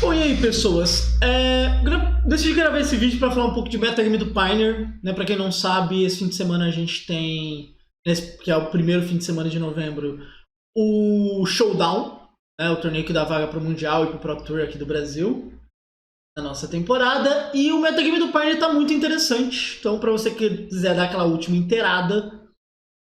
Bom, e aí, pessoas? Decidi gravar esse vídeo para falar um pouco de metagame do Pioneer, né? Para quem não sabe, esse fim de semana a gente tem, que é o primeiro fim de semana de novembro, o Showdown, né? O torneio que dá vaga para o Mundial e para o Pro Tour aqui do Brasil, na nossa temporada. E o metagame do Pioneer tá muito interessante. Então, para você que quiser dar aquela última inteirada,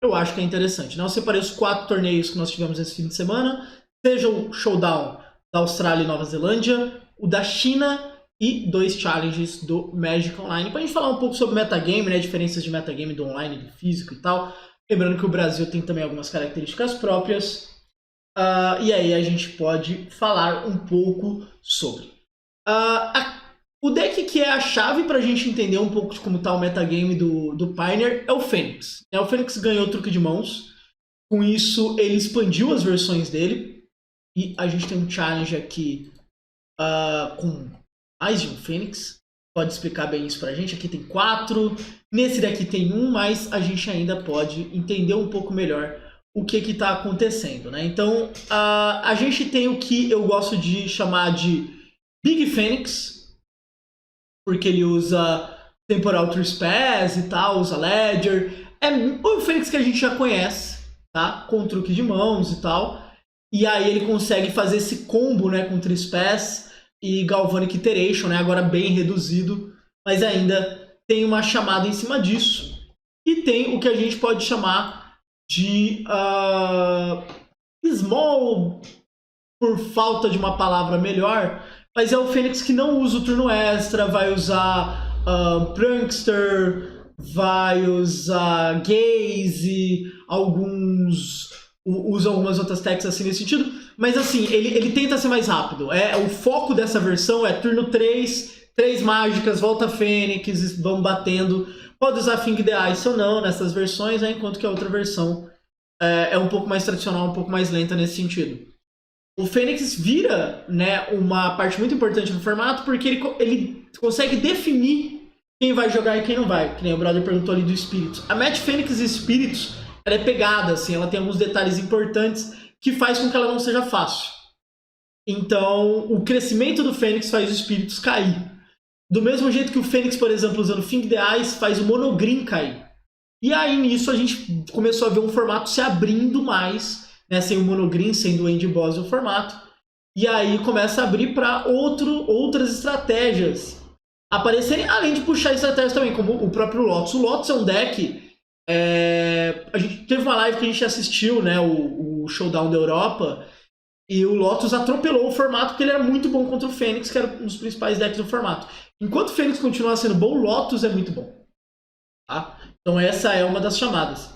eu acho que é interessante. Né? Eu separei os 4 torneios que nós tivemos esse fim de semana, seja o Showdown da Austrália e Nova Zelândia, o da China e 2 challenges do Magic Online. Pra gente falar um pouco sobre metagame, né, diferenças de metagame do online, do físico e tal. Lembrando que o Brasil tem também algumas características próprias. E aí a gente pode falar um pouco sobre. O deck que é a chave pra gente entender um pouco de como tá o metagame do Pioneer é o Fênix. O Fênix ganhou o truque de mãos. Com isso, ele expandiu as versões dele. E a gente tem um challenge aqui com mais de um Fênix. Pode explicar bem isso pra gente. Aqui tem 4. Nesse daqui tem 1, mas a gente ainda pode entender um pouco melhor o que está acontecendo. Né? Então, a gente tem o que eu gosto de chamar de Big Fênix, porque ele usa Temporal Trespass e tal, usa Ledger. É o Fênix que a gente já conhece, tá? Com truque de mãos e tal. E aí ele consegue fazer esse combo, né, com Trespass e Galvanic Iteration, né, agora bem reduzido, mas ainda tem uma chamada em cima disso. E tem o que a gente pode chamar de Small, por falta de uma palavra melhor, mas é o Fênix que não usa o turno extra, vai usar Prankster, vai usar Gaze, usa algumas outras techs assim nesse sentido, mas assim, ele tenta ser mais rápido. O foco dessa versão é turno 3 mágicas, volta Fênix, vão batendo. Pode usar Fing the Ice ou não nessas versões, né, enquanto que a outra versão é um pouco mais tradicional, um pouco mais lenta nesse sentido. O Fênix vira, né, uma parte muito importante no formato, porque ele consegue definir quem vai jogar e quem não vai, que nem o brother perguntou ali do Espíritos. A match Fênix e Espíritos, ela é pegada, assim, ela tem alguns detalhes importantes que faz com que ela não seja fácil. Então, o crescimento do Fênix faz os Espíritos cair. Do mesmo jeito que o Fênix, por exemplo, usando Fing the Ice, faz o Monogreen cair. E aí, nisso, a gente começou a ver um formato se abrindo mais, né, sem o Monogreen, sendo o End Boss do formato. E aí começa a abrir para outras estratégias aparecerem, além de puxar estratégias também, como o próprio Lotus. O Lotus é um deck... a gente teve uma live que a gente assistiu, né, o Showdown da Europa, e o Lotus atropelou o formato porque ele era muito bom contra o Fênix, que era um dos principais decks do formato. Enquanto o Fênix continuar sendo bom, o Lotus é muito bom. Tá? Então essa é uma das chamadas.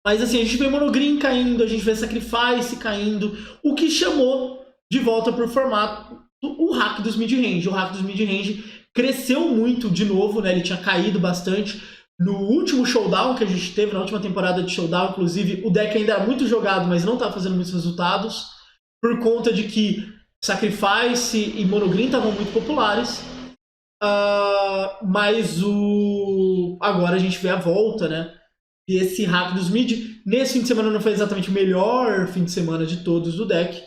Mas assim, a gente vê Monogreen caindo, a gente vê Sacrifice caindo, o que chamou de volta para o formato o hack dos mid-range. O hack dos mid-range cresceu muito de novo, né? Ele tinha caído bastante. No último Showdown que a gente teve, na última temporada de Showdown, inclusive, o deck ainda era muito jogado, mas não estava fazendo muitos resultados, por conta de que Sacrifice e Monogreen estavam muito populares. Mas agora a gente vê a volta, né? E esse hack dos mid, nesse fim de semana não foi exatamente o melhor fim de semana de todos do deck,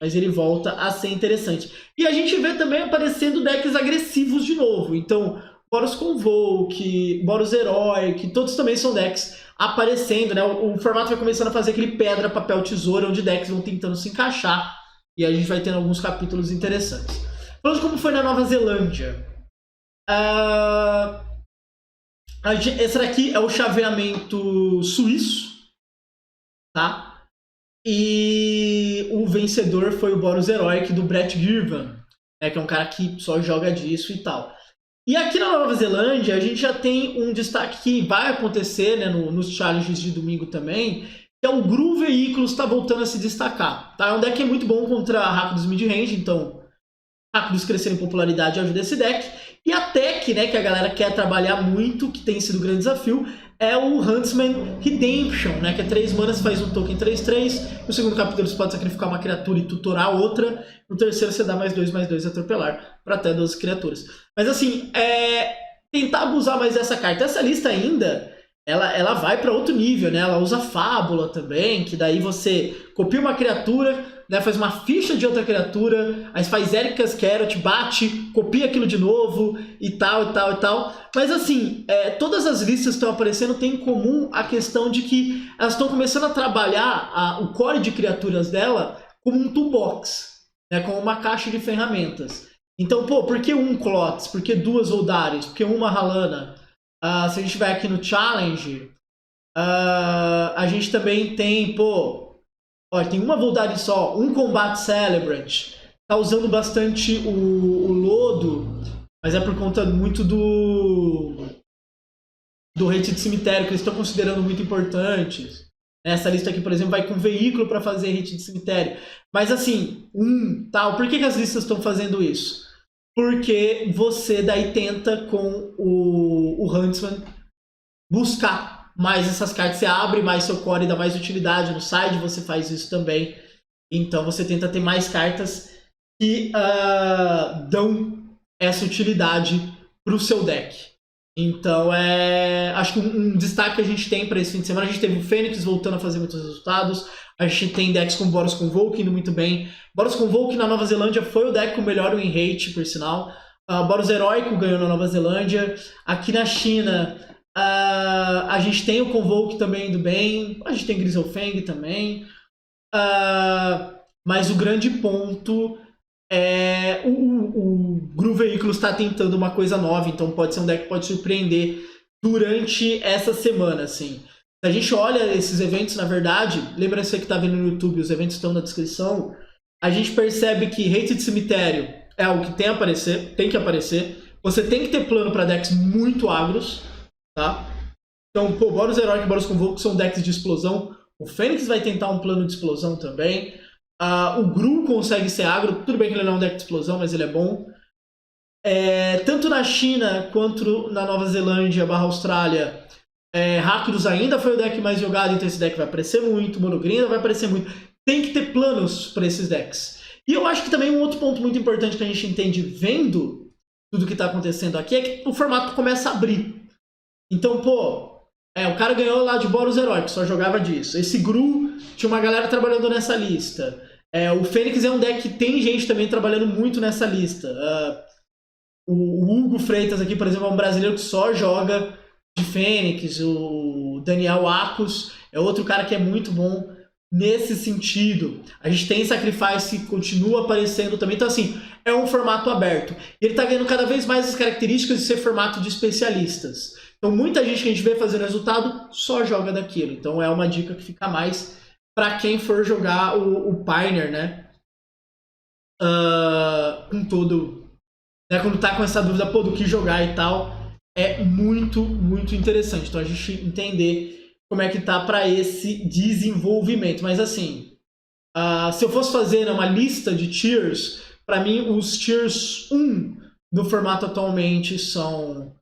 mas ele volta a ser interessante. E a gente vê também aparecendo decks agressivos de novo. Então, Boros Convoke, Boros Heroic, todos também são decks aparecendo, né? O formato vai começando a fazer aquele pedra, papel, tesoura, onde decks vão tentando se encaixar. E a gente vai tendo alguns capítulos interessantes. Falando de como foi na Nova Zelândia. Esse daqui é o chaveamento suíço, tá? E o vencedor foi o Boros Heroic do Brett Girvan, né, que é um cara que só joga disso e tal. E aqui na Nova Zelândia a gente já tem um destaque que vai acontecer, né, nos challenges de domingo também, que é o Gru Veículos está voltando a se destacar. Tá? É um deck que é muito bom contra Rakdos Midrange, então Rakdos crescer em popularidade ajuda esse deck. E a tech, né, que a galera quer trabalhar muito, que tem sido um grande desafio, é o Huntsman Redemption, né, que é 3 manas, faz um token 3/3. No segundo capítulo você pode sacrificar uma criatura e tutorar outra. No terceiro você dá +2/+2 atropelar para até 12 criaturas. Mas assim, tentar abusar mais dessa carta. Essa lista ainda ela vai para outro nível, né? Ela usa fábula também, que daí você copia uma criatura, né? Faz uma ficha de outra criatura, aí faz Erika's Carrot, bate, copia aquilo de novo, e tal, e tal, e tal. Mas assim, todas as listas que estão aparecendo têm em comum a questão de que elas estão começando a trabalhar o core de criaturas dela como um toolbox, né? Como uma caixa de ferramentas. Então, pô, por que um Clots? Por que duas Oldaris? Por que uma Halana? Se a gente vai aqui no Challenge, a gente também tem, pô, olha, tem uma Voldari só, um Combat Celebrant, tá usando bastante o Lodo, mas é por conta muito do rate de cemitério, que eles estão considerando muito importante. Essa lista aqui, por exemplo, vai com veículo para fazer hit de cemitério. Mas assim, tal, por que as listas estão fazendo isso? Porque você daí tenta com o Huntsman buscar mais essas cartas. Você abre mais seu core e dá mais utilidade. No side você faz isso também. Então você tenta ter mais cartas que dão essa utilidade para o seu deck. Então acho que um destaque que a gente tem para esse fim de semana, a gente teve o Fênix voltando a fazer muitos resultados. A gente tem decks com Boros Convoke indo muito bem. Boros Convoke na Nova Zelândia foi o deck com melhor win rate, por sinal. Boros Heróico ganhou na Nova Zelândia. Aqui na China, a gente tem o Convoke também indo bem. A gente tem Griselfang também. Mas o grande ponto é o Gru Veículos está tentando uma coisa nova. Então pode ser um deck que pode surpreender durante essa semana, assim. Se a gente olha esses eventos, na verdade, lembra você que está vendo no YouTube, os eventos estão na descrição, a gente percebe que Hate de Cemitério é algo que tem que aparecer. Você tem que ter plano para decks muito agros, tá? Então, pô, Boros Heróico e Boros Convoke são decks de explosão. O Fênix vai tentar um plano de explosão também. O Gru consegue ser agro. Tudo bem que ele não é um deck de explosão, mas ele é bom. Tanto na China quanto na Nova Zelândia / Austrália, Rakdos ainda foi o deck mais jogado, então esse deck vai aparecer muito. Monogreen vai aparecer muito. Tem que ter planos para esses decks. E eu acho que também um outro ponto muito importante que a gente entende vendo tudo que está acontecendo aqui é que o formato começa a abrir. Então, pô, o cara ganhou lá de Boros Heróico, só jogava disso. Esse Gru, tinha uma galera trabalhando nessa lista. O Fênix é um deck que tem gente também trabalhando muito nessa lista. O Hugo Freitas aqui, por exemplo, é um brasileiro que só joga de Fênix. O Daniel Acos é outro cara que é muito bom nesse sentido. A gente tem Sacrifice que continua aparecendo também. Então, assim, é um formato aberto. E ele está ganhando cada vez mais as características de ser formato de especialistas. Então, muita gente que a gente vê fazendo resultado só joga daquilo. Então, é uma dica que fica mais para quem for jogar o Pioneer, né? Com todo... Né? Quando tá com essa dúvida, pô, do que jogar e tal, é muito, muito interessante. Então, a gente entender como é que tá para esse desenvolvimento. Mas, assim, se eu fosse fazer uma lista de tiers, para mim, os tiers 1 do formato atualmente são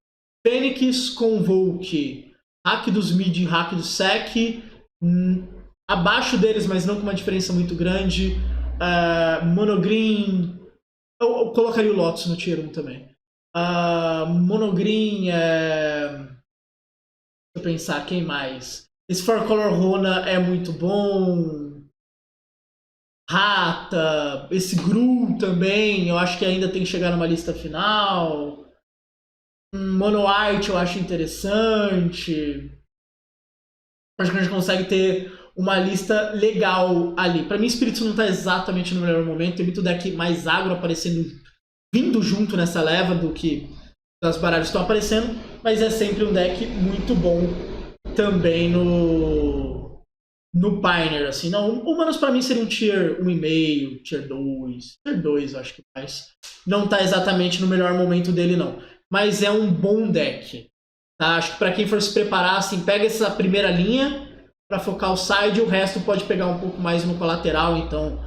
Fênix, Convoke, Rakdos Mid e Rakdos Sec. Abaixo deles, mas não com uma diferença muito grande, Monogreen. Eu colocaria o Lotus no tier 1 também. Monogreen, deixa eu pensar, quem mais? Esse Four Color Rona é muito bom. Rata, esse Gru também, eu acho que ainda tem que chegar numa lista final. Mono White eu acho interessante. Acho que a gente consegue ter uma lista legal ali. Pra mim, Spirits não tá exatamente no melhor momento. Tem muito deck mais agro aparecendo, vindo junto nessa leva do que das baralhas estão aparecendo. Mas é sempre um deck muito bom também no Pioneer, assim. Não, Humanos pra mim seria um tier 1,5, tier 2. Tier 2 eu acho que mais. Não tá exatamente no melhor momento dele, não. Mas é um bom deck. Tá? Acho que pra quem for se preparar, assim, pega essa primeira linha para focar o side, o resto pode pegar um pouco mais no colateral. Então,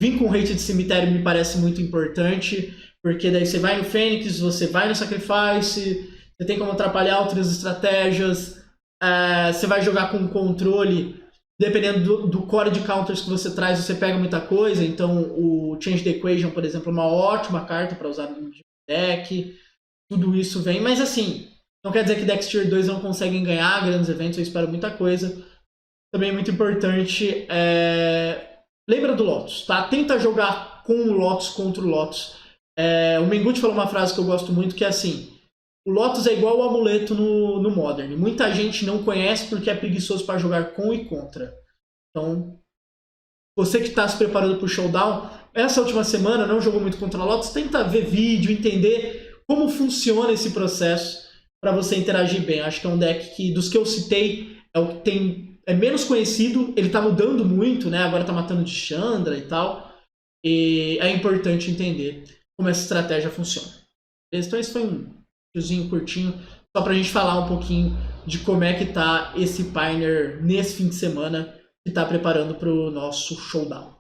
vir com rate de cemitério me parece muito importante, porque daí você vai no Fênix, você vai no Sacrifice, você tem como atrapalhar outras estratégias, você vai jogar com controle, dependendo do core de counters que você traz, você pega muita coisa. Então, o Change the Equation, por exemplo, é uma ótima carta para usar no deck. Tudo isso vem, mas assim, Não quer dizer que decks Tier 2 não conseguem ganhar grandes eventos, eu espero muita coisa. Também é muito importante, lembra do Lotus, tá? Tenta jogar com o Lotus contra o Lotus. O Mengucci falou uma frase que eu gosto muito, que é assim: o Lotus é igual o amuleto no Modern. Muita gente não conhece porque é preguiçoso para jogar com e contra. Então, você que está se preparando para o Showdown, essa última semana não jogou muito contra o Lotus, tenta ver vídeo, entender como funciona esse processo para você interagir bem. Acho que é um deck que, dos que eu citei, é o que é menos conhecido. Ele está mudando muito, né? Agora está matando de Chandra e tal. E é importante entender como essa estratégia funciona. Então esse foi um videozinho curtinho, só pra gente falar um pouquinho de como é que tá esse Pioneer nesse fim de semana que tá preparando pro nosso Showdown.